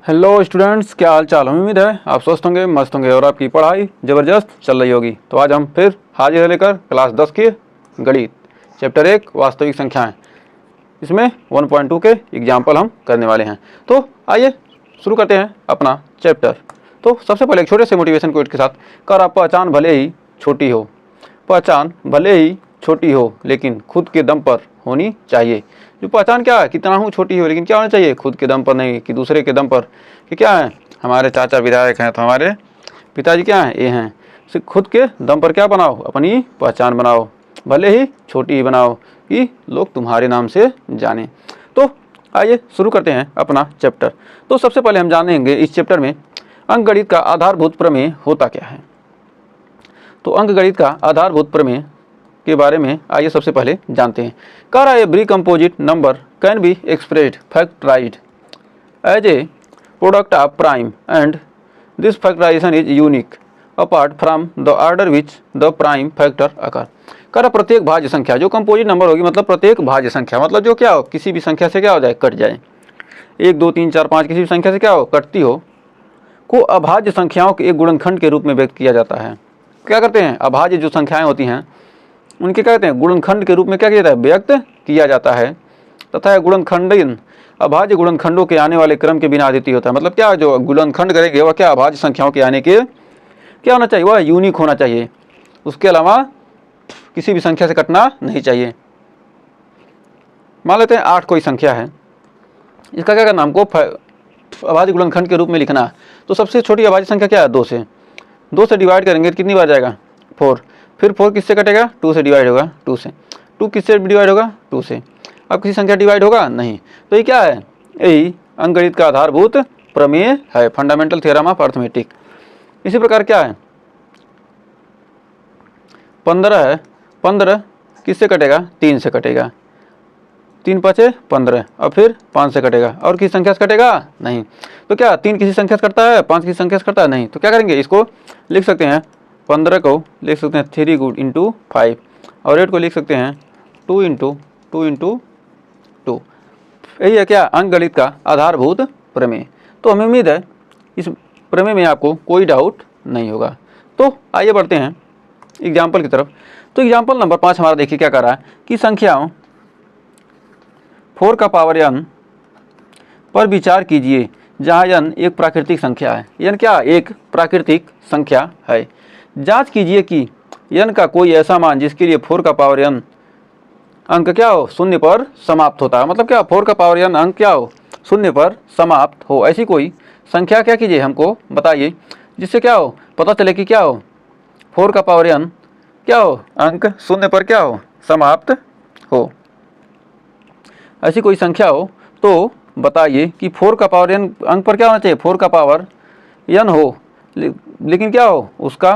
Hello students, क्या हाल चाल। उम्मीद है आप स्वस्थ होंगे, मस्त होंगे और आपकी पढ़ाई ज़बरदस्त चल रही होगी। तो आज हम फिर हाजिर है लेकर क्लास 10 की गणित चैप्टर 1 वास्तविक संख्याएं। इसमें 1.2 के एग्जाम्पल हम करने वाले हैं। तो आइए शुरू करते हैं अपना चैप्टर। तो सबसे पहले एक छोटे से मोटिवेशन कोट के साथ, कर आप पहचान भले ही छोटी हो, पहचान भले ही छोटी हो लेकिन खुद के दम पर होनी चाहिए। जो पहचान क्या है, कितना हूँ छोटी हो, लेकिन क्या होना चाहिए, खुद के दम पर नहीं कि दूसरे के दम पर। कि क्या है, हमारे चाचा विधायक हैं तो हमारे पिताजी क्या हैं, ये हैं। सिर्फ खुद के दम पर क्या बनाओ, अपनी पहचान बनाओ, भले ही छोटी ही बनाओ कि लोग तुम्हारे नाम से जाने। तो आइए शुरू करते हैं अपना चैप्टर। तो सबसे पहले हम जानेंगे इस चैप्टर में अंकगणित का आधारभूत प्रमेय होता क्या है। तो अंकगणित का आधारभूत प्रमेय के बारे में आइए सबसे पहले जानते हैं। कह रहा है every composite number can be expressed factorized as a product of prime and this factorization is unique apart from the order which the prime factor occur. कह रहा प्रत्येक भाज्य संख्या जो कंपोजिट नंबर होगी, मतलब प्रत्येक भाज्य संख्या, मतलब जो क्या हो, किसी भी संख्या से क्या हो जाए, कट जाए। 1 2 3 4 5 किसी भी संख्या से क्या हो, कटती हो, को अभाज्य संख्याओं के एक गुणनखंड के रूप में व्यक्त किया जाता है। क्या करते हैं, अभाज्य जो संख्याएं होती हैं उनके क्या कहते हैं, गुणनखंड के रूप में क्या किया जाता है, व्यक्त किया जाता है। तथा गुणनखंड अभाज्य गुणनखंडों के आने वाले क्रम के बिना अद्वितीय होता है। मतलब क्या, जो गुणनखंड करेंगे वह क्या, अभाज्य संख्याओं के आने के क्या होना चाहिए, वह यूनिक होना चाहिए। उसके अलावा किसी भी संख्या से कटना नहीं चाहिए। मान लेते हैं 8 कोई संख्या है, इसका क्या करना, हमको अभाज्य गुणनखंड के रूप में लिखना। तो सबसे छोटी अभाज्य संख्या क्या है, 2 से डिवाइड करेंगे तो कितनी बार जाएगा, 4। फिर 4 किससे कटेगा, 2 से डिवाइड होगा, 2 से। 2 किससे डिवाइड होगा, 2 से। अब किसी संख्या डिवाइड होगा नहीं। तो ये क्या है, यही अंकगणित का आधारभूत प्रमेय है, फंडामेंटल थ्योरम ऑफ अर्थमेटिक। इसी प्रकार क्या है, 15 है, 15 किससे कटेगा, 3 से कटेगा, 3 5 15, और फिर 5 से कटेगा, और किसी संख्या से कटेगा नहीं। तो क्या 3 किसी संख्या से कटता है, 5 किसी संख्या से कटता है नहीं। तो क्या करेंगे, इसको लिख सकते हैं, 15 को लिख सकते हैं 3 × 5, और 8 को लिख सकते हैं 2 × 2 यही है क्या, अंकगणित का आधारभूत प्रमेय। तो हमें उम्मीद है इस प्रमेय में आपको कोई डाउट नहीं होगा। तो आइए बढ़ते हैं एग्जाम्पल की तरफ। तो एग्जाम्पल नंबर 5 हमारा देखिए क्या कर रहा है कि संख्याओं 4 का पावर n पर विचार कीजिए जहाँ n एक प्राकृतिक संख्या है। n क्या, एक प्राकृतिक संख्या है। जांच कीजिए कि n का कोई ऐसा मान जिसके लिए 4 का पावर n अंक क्या हो, 0 पर समाप्त होता है। मतलब क्या, 4 का पावर n अंक क्या हो, 0 पर समाप्त हो। ऐसी कोई संख्या क्या कीजिए, हमको बताइए, जिससे क्या हो, पता चले कि क्या हो, 4 का पावर n क्या हो, अंक 0 पर क्या हो, समाप्त हो। ऐसी कोई संख्या हो तो बताइए कि 4 का पावर n अंक पर क्या होना चाहिए, 4 का पावर n हो, लेकिन क्या हो, उसका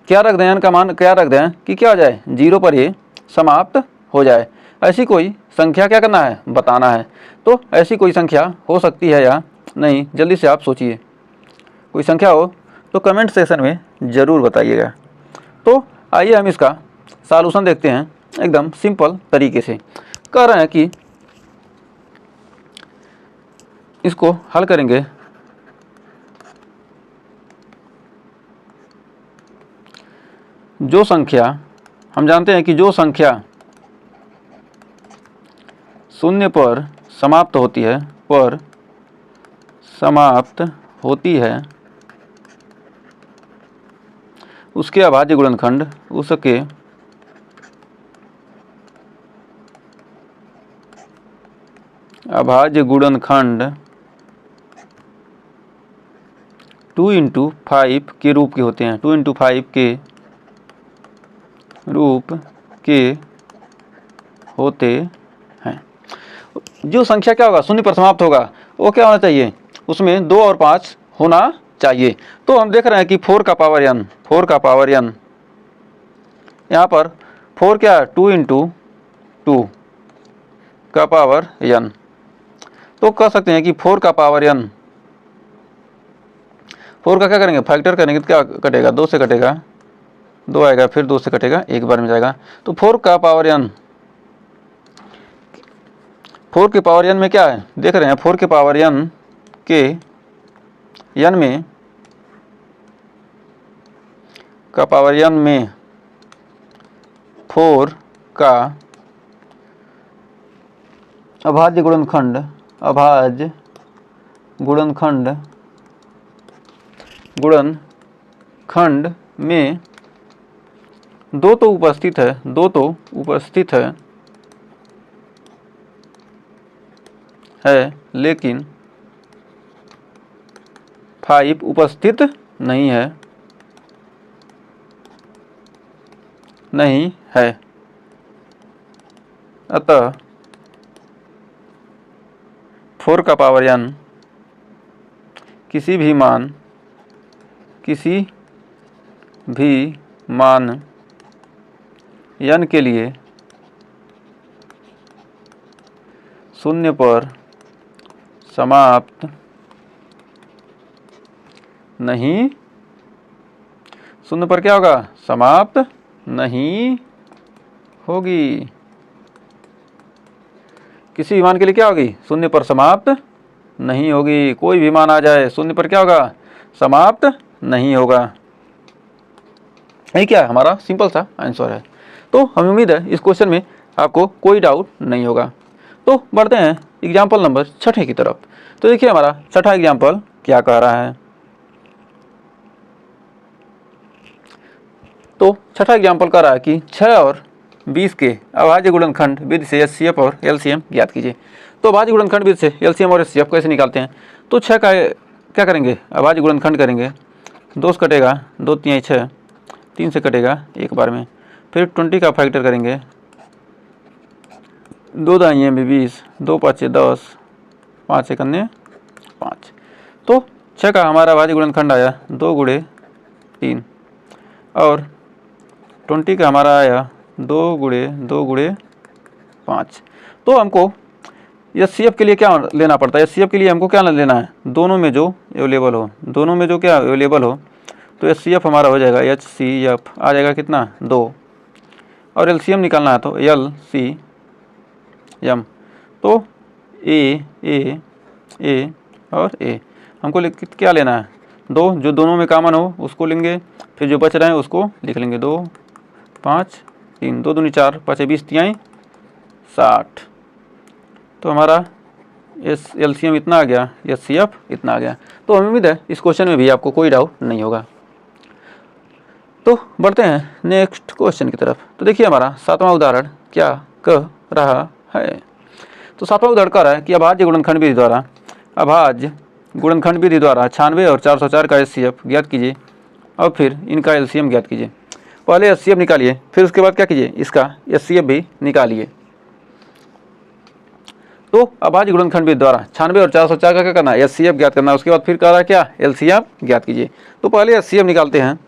क्या रख दें, n का मान क्या रख दें कि क्या हो जाए, 0 पर ये समाप्त हो जाए। ऐसी कोई संख्या क्या करना है, बताना है। तो ऐसी कोई संख्या हो सकती है या नहीं, जल्दी से आप सोचिए। कोई संख्या हो तो कमेंट सेक्शन में ज़रूर बताइएगा। तो आइए हम इसका सॉल्यूशन देखते हैं एकदम सिंपल तरीके से। कह रहे हैं कि इसको हल करेंगे जो संख्या, हम जानते हैं कि जो संख्या 0 पर समाप्त होती है, पर समाप्त होती है, उसके अभाज्य गुणनखंड, उसके अभाज्य गुणनखंड 2 × 5 के रूप के होते हैं। 2 × 5 के रूप के होते हैं। जो संख्या क्या होगा, 0 पर समाप्त होगा, वो क्या होना चाहिए, उसमें 2 और 5 होना चाहिए। तो हम देख रहे हैं कि 4 का पावर n, 4 का पावर n, यहाँ पर 4 क्या है, 2 × 2 का पावर n। तो कह सकते हैं कि 4 का पावर n, 4 का क्या करेंगे, फैक्टर करेंगे तो क्या कटेगा, 2 से कटेगा, 2 आएगा, फिर 2 से कटेगा, एक बार में जाएगा। तो 4 का पावर n, 4 के पावर n में क्या है, देख रहे हैं 4 के पावर n के n में का पावर n में 4 का अभाज्य गुणनखंड में दो तो उपस्थित है लेकिन 5 उपस्थित नहीं है अतः 4 का पावर n किसी भी मान n के लिए 0 पर समाप्त नहीं, 0 पर क्या होगा? समाप्त नहीं होगी। किसी भी मान के लिए क्या होगी? 0 पर समाप्त नहीं होगी। कोई भी मान आ जाए 0 पर क्या होगा? समाप्त नहीं होगा। यही क्या है? हमारा सिंपल सा आंसर है। तो हमें उम्मीद है इस क्वेश्चन में आपको कोई डाउट नहीं होगा। तो बढ़ते हैं एग्जाम्पल नंबर 6 की तरफ। तो देखिए हमारा 6ठा एग्जाम्पल क्या कह रहा है। तो 6ठा एग्जाम्पल कह रहा है कि 6 और 20 के अभाज्य गुणनखंड विधि से HCF और LCM ज्ञात कीजिए। तो अभाज्य गुणनखंड विधि से LCM और HCF कैसे निकालते हैं? तो 6 का क्या करेंगे? अभाज्य गुणनखंड करेंगे, 2 से कटेगा 2 3 6, 3 से कटेगा एक बार में। फिर 20 का फैक्टर करेंगे, 2 दाई 20, 2 5 10, 5 1 5। तो 6 का हमारा अभाज्य गुणनखंड आया 2 गुणे 3 और 20 का हमारा आया 2 गुणे 5। तो हमको HCF के लिए क्या लेना पड़ता है? HCF के लिए हमको क्या लेना है? दोनों में जो अवेलेबल हो, तो HCF हमारा हो जाएगा HCF आ जाएगा कितना? 2। और LCM निकालना है तो LCM। तो A और A हमको क्या लेना है? 2, जो दोनों में कॉमन हो उसको लेंगे, फिर जो बच रहे हैं उसको लिख लेंगे। 2 5 3, 2 दूनी 4, 5 20 3 60। तो हमारा LCM इतना आ गया, HCF इतना आ गया। तो हमें उम्मीद है इस क्वेश्चन में भी आपको कोई डाउट नहीं होगा। तो बढ़ते हैं नेक्स्ट क्वेश्चन की तरफ। तो देखिए हमारा 7वां उदाहरण क्या कह रहा है। तो 7वां उदाहरण कह रहा है कि अभाज्य गुणनखंड विधि द्वारा 96 और 404 का HCF ज्ञात कीजिए और फिर इनका LCM ज्ञात कीजिए। पहले HCF निकालिए, फिर उसके बाद क्या कीजिए? इसका HCF भी निकालिए। तो अभाज्य गुणनखंड विधि द्वारा 96 और 404 का क्या करना है? HCF ज्ञात करना है। उसके बाद फिर कह रहा है क्या? LCM ज्ञात कीजिए। तो पहले HCF निकालते हैं।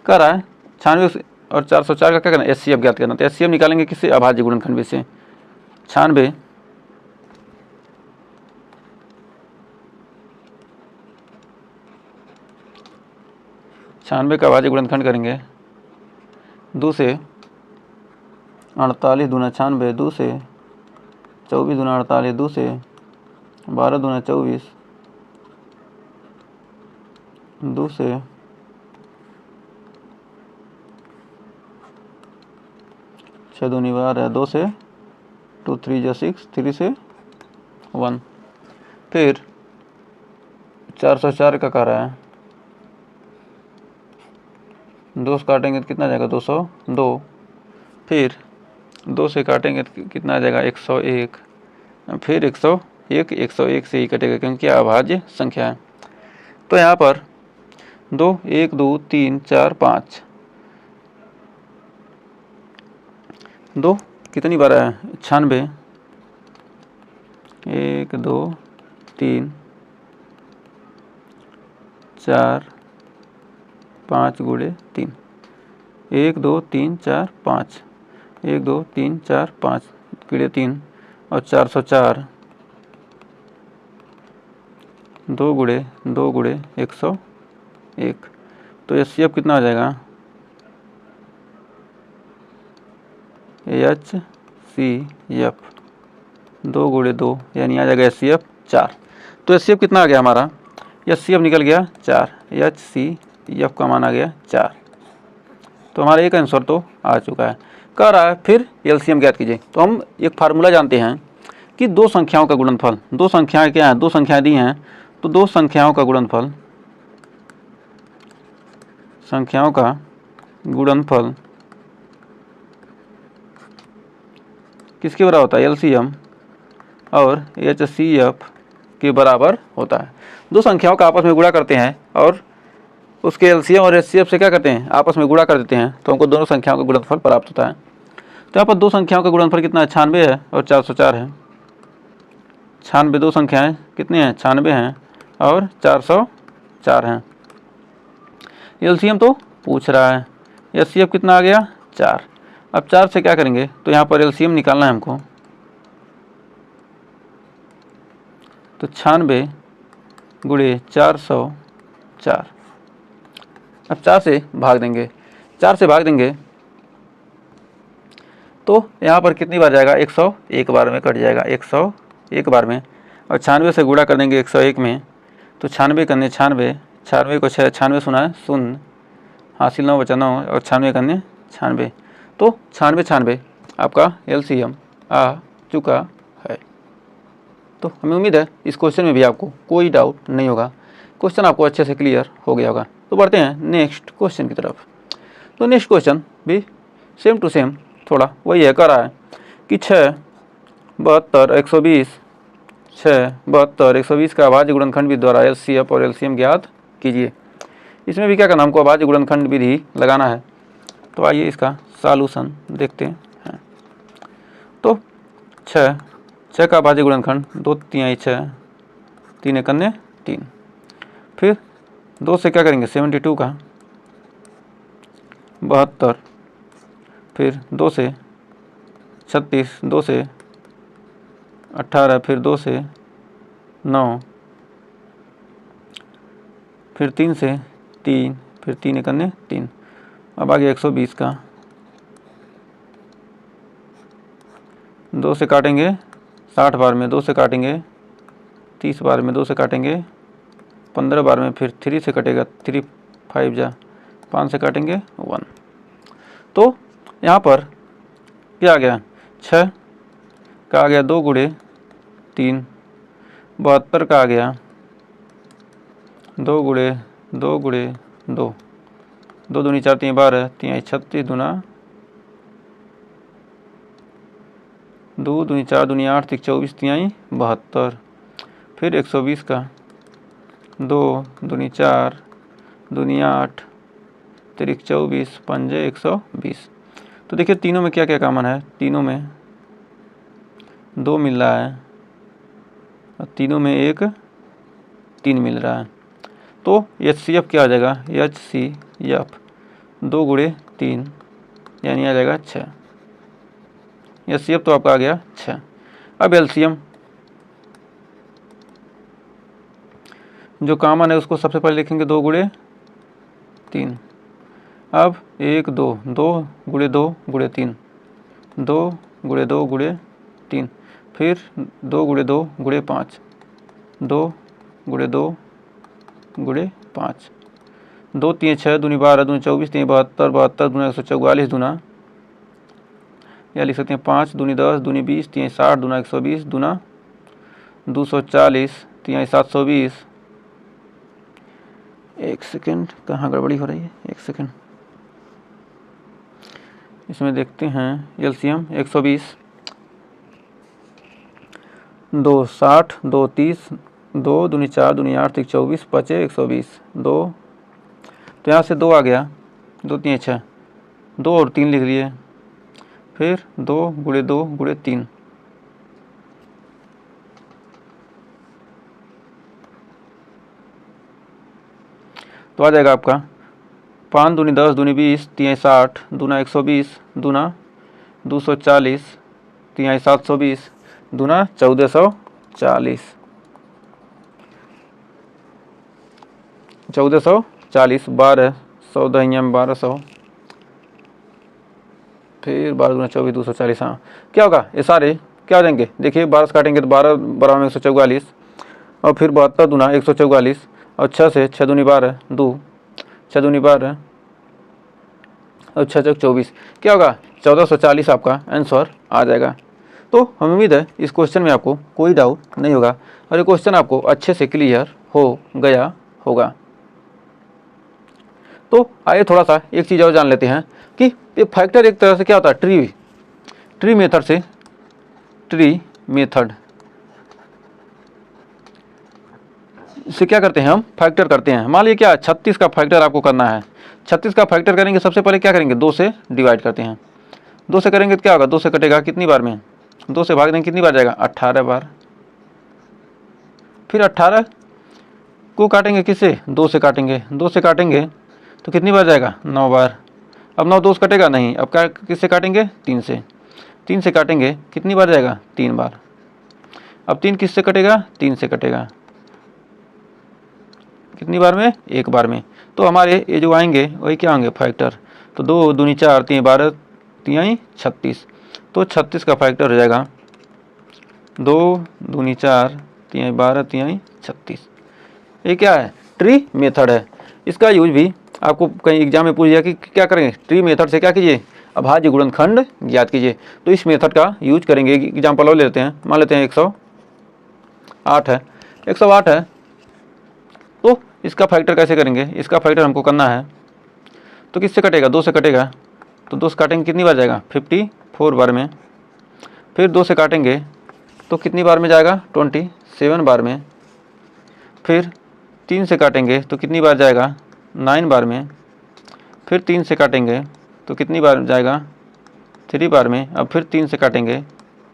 कह रहा है 96 और 404 का क्या करना है? HCF ज्ञात करना। तो HCF निकालेंगे किससे? अभाज्य गुणनखंड विधि से। 96 का अभाज्य गुणनखंड करेंगे, 2 से 48 दूना 96, 2 से 24 दूना 48, 2 से 12 दूना 24, 2 से 6 दूनी 12, 2 से 2 3 जो 6, 3 से 1। फिर 404 का कह रहा है, 2 से काटेंगे तो कितना आ जाएगा? 202। फिर 2 से काटेंगे तो कितना आ जाएगा? 101। फिर 101 से ही कटेगा क्योंकि अभाज्य संख्या है। तो यहाँ पर 2 1 2 3 4 5, 2 कितनी बार है? 96, 1 2 3 4 5 गुणे 3, 1 2 3 4 5, 1 2 3 4 5 गुणे 3 और 404, 2 गुणे 101। तो HCF कितना आ जाएगा? HCF 2 गुणे 2 यानी आ जाएगा HCF 4। तो HCF कितना आ गया हमारा? HCF निकल गया 4, HCF का मान आ गया 4। तो हमारा एक आंसर तो आ चुका है। कह रहा है फिर LCM ज्ञात कीजिए। तो हम एक फार्मूला जानते हैं कि दो संख्याओं का गुणनफल, दो संख्याएं क्या हैं, दो संख्याएं दी हैं, तो दो संख्याओं का गुणनफल, संख्याओं का गुणनफल किसके बराबर होता है, LCM और HCF के बराबर होता है। दो संख्याओं का आपस में गुणा करते हैं और उसके LCM और HCF से क्या करते हैं, आपस में गुणा कर देते हैं, तो हमको दोनों संख्याओं का गुणनफल प्राप्त होता है। तो यहाँ पर दो संख्याओं का गुणनफल कितना है, 96 है और 404 है। 96 दो संख्याएं कितने हैं, 96 हैं और 404 हैं। LCM तो पूछ रहा है, HCF कितना आ गया 4। अब 4 से क्या करेंगे, तो यहाँ पर LCM निकालना है हमको। तो 96 गुणे 404, अब 4 से भाग देंगे, 4 से भाग देंगे तो यहाँ पर कितनी बार जाएगा, 101 बार में कट जाएगा, 101 बार में। और 96 से गुणा कर देंगे 101 में, तो 96 करने 96, 96 को 6, 96 सुना है शून्य, हासिल 9 बचा 9 और 96 करने 96, तो 96 आपका LCM आ चुका है। तो हमें उम्मीद है इस क्वेश्चन में भी आपको कोई डाउट नहीं होगा, क्वेश्चन आपको अच्छे से क्लियर हो गया होगा। तो बढ़ते हैं नेक्स्ट क्वेश्चन की तरफ। तो नेक्स्ट क्वेश्चन भी सेम टू सेम थोड़ा वही है, कह रहा है कि 6, 72, 120, 6, 72, 120 का अभाज्य गुणनखंड विधि द्वारा HCF और LCM ज्ञात कीजिए। इसमें भी क्या करना, हमको अभाज्य गुणनखंड विधि लगाना है। तो आइए इसका सॉल्यूशन देखते हैं। तो 6 का अभाज्य गुणनखंड 2 तिहाई 6, 3 एकन्ने 3, फिर 2 से क्या करेंगे 72 का 72, फिर 2 से 36, 2 से 18, फिर 2 से 9, फिर 3 से 3, फिर 3 एकन्ने 3। अब आ गया 120 का, 2 से काटेंगे 60 बार में, 2 से काटेंगे 30 बार में, 2 से काटेंगे 15 बार में, फिर 3 से कटेगा 3 5 जा 5 से काटेंगे 1। तो यहाँ पर क्या आ गया, 6 का आ गया 2 गुणे 3, 72 का आ गया 2 गुणे 2 गुणे 2, 2 दूनी 4 3 12, 3 36 दूना 2 दूनी 4 दूनी 8 3 24 3 72, फिर 120 का 2 दूनी 4 दूनी 8 3 24 5 120। तो देखिए तीनों में क्या क्या कॉमन है, तीनों में 2 मिल रहा है और तीनों में 1 3 मिल रहा है। तो HCF क्या आ जाएगा, HCF 2 गुणे 3 यानी आ जाएगा 6। HCF तो आपका आ गया 6। अब LCM जो कॉमन है उसको सबसे पहले लिखेंगे 2 गुणे 3। अब 1 2, 2 गुणे 2 गुणे 3, 2 गुणे 2 गुणे 3, फिर 2 गुणे 2 गुणे 5, 2 गुणे 2 गुणे 5, 2 3 6 दूनी 12 दूनी 24 3 72, 72 दूना 144 दूना, या लिख सकते हैं 5 दूनी 10 दूनी 20 3 60 दूना 120 दूना 240 3 720। एक सेकेंड, कहाँ गड़बड़ी हो रही है, एक सेकेंड, इसमें देखते हैं LCM 120, 2 60, 2 30, 2 दूनी 4 दूनी 8 3 24 5 120 2। तो यहाँ से 2 आ गया, 2 3 6, 2 और 3 लिख लिए, फिर 2 गुणे 2 गुणे 3, तो आ जाएगा आपका 5 दूनी 10 दूनी 20 3 60 दूना 120 दूना 240 3 720 दूना 1440, 1440 12 100 दहिया में 1200, फिर 12 दूना 24 240। हाँ क्या होगा, ये सारे क्या हो जाएंगे, देखिए 12 से काटेंगे तो 12 12 में 144 और फिर 72 दूना 144 और 6 से 6 दूनी 12, 2 6 दूनी 12 और 6 चौक 24, क्या होगा 1440 आपका आंसर आ जाएगा। तो हमें उम्मीद है इस क्वेश्चन में आपको कोई डाउट नहीं होगा और ये क्वेश्चन आपको अच्छे से क्लियर हो गया होगा। तो आइए थोड़ा सा एक चीज़ और जान लेते हैं कि ये फैक्टर एक तरह से क्या होता है, ट्री मेथड से, ट्री मेथड से क्या करते हैं हम, फैक्टर करते हैं। मान लीजिए क्या 36 का फैक्टर आपको करना है, 36 का फैक्टर करेंगे सबसे पहले क्या करेंगे, 2 से डिवाइड करते हैं। 2 से करेंगे तो क्या होगा, 2 से कटेगा कितनी बार में, 2 से भाग देंगे कितनी बार जाएगा, 18 बार। फिर 18 को काटेंगे किससे, 2 से काटेंगे, 2 से काटेंगे तो कितनी बार जाएगा, 9 बार। अब 9 2 से कटेगा नहीं, अब क्या किससे काटेंगे, 3 से। 3 से काटेंगे कितनी बार जाएगा, 3 बार। अब 3 किससे कटेगा, 3 से कटेगा कितनी बार में, 1 बार में। तो हमारे ये जो आएंगे वही क्या होंगे, फैक्टर। तो 2 दूनी 4, 3 12, 3 36। तो 36 का फैक्टर हो जाएगा 2 दूनी 4, 3 12, 3 36। ये क्या है, ट्री मेथड है। इसका यूज भी आपको कहीं एग्जाम में पूछ दिया कि क्या करेंगे, ट्री मेथड से क्या कीजिए, अभाज्य गुणनखंड ज्ञात कीजिए। तो इस मेथड का यूज करेंगे। एग्जाम्पल और ले लेते हैं, मान लेते हैं 108 है, 108 है तो इसका फैक्टर कैसे करेंगे, इसका फैक्टर हमको करना है तो किससे कटेगा, 2 से कटेगा तो 2 से काटेंगे कितनी बार जाएगा, 54 बार में। फिर 2 से काटेंगे तो कितनी बार में जाएगा, 27 बार में। फिर 3 से काटेंगे तो कितनी बार जाएगा, 9 बार में। फिर 3 से काटेंगे तो कितनी बार जाएगा, 3 बार में। अब फिर 3 से काटेंगे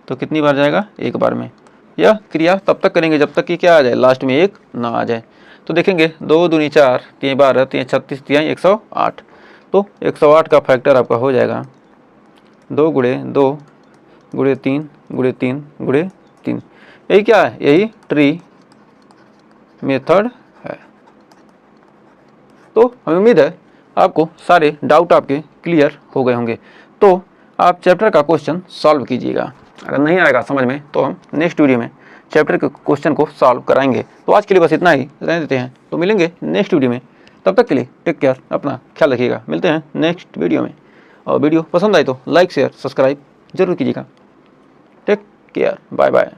तो कितनी बार जाएगा, 1 बार में। यह क्रिया तब तक करेंगे जब तक कि क्या आ जाए, लास्ट में 1 ना आ जाए। तो देखेंगे 2 दूनी 4, 3 12, 3 36, 3 108। तो 108 का फैक्टर आपका हो जाएगा 2 गुणे 2 गुणे 3 गुणे 3 गुणे 3। यही क्या है, यही ट्री मेथड है। तो हमें उम्मीद है आपको सारे डाउट आपके क्लियर हो गए होंगे। तो आप चैप्टर का क्वेश्चन सॉल्व कीजिएगा। अगर नहीं आएगा समझ में तो हम नेक्स्ट वीडियो में चैप्टर के क्वेश्चन को सॉल्व कराएंगे। तो आज के लिए बस इतना ही रहने देते हैं, तो मिलेंगे नेक्स्ट वीडियो में। तब तक के लिए टेक केयर, अपना ख्याल रखिएगा। मिलते हैं नेक्स्ट वीडियो में। और वीडियो पसंद आए तो लाइक शेयर सब्सक्राइब जरूर कीजिएगा। Take care, bye bye.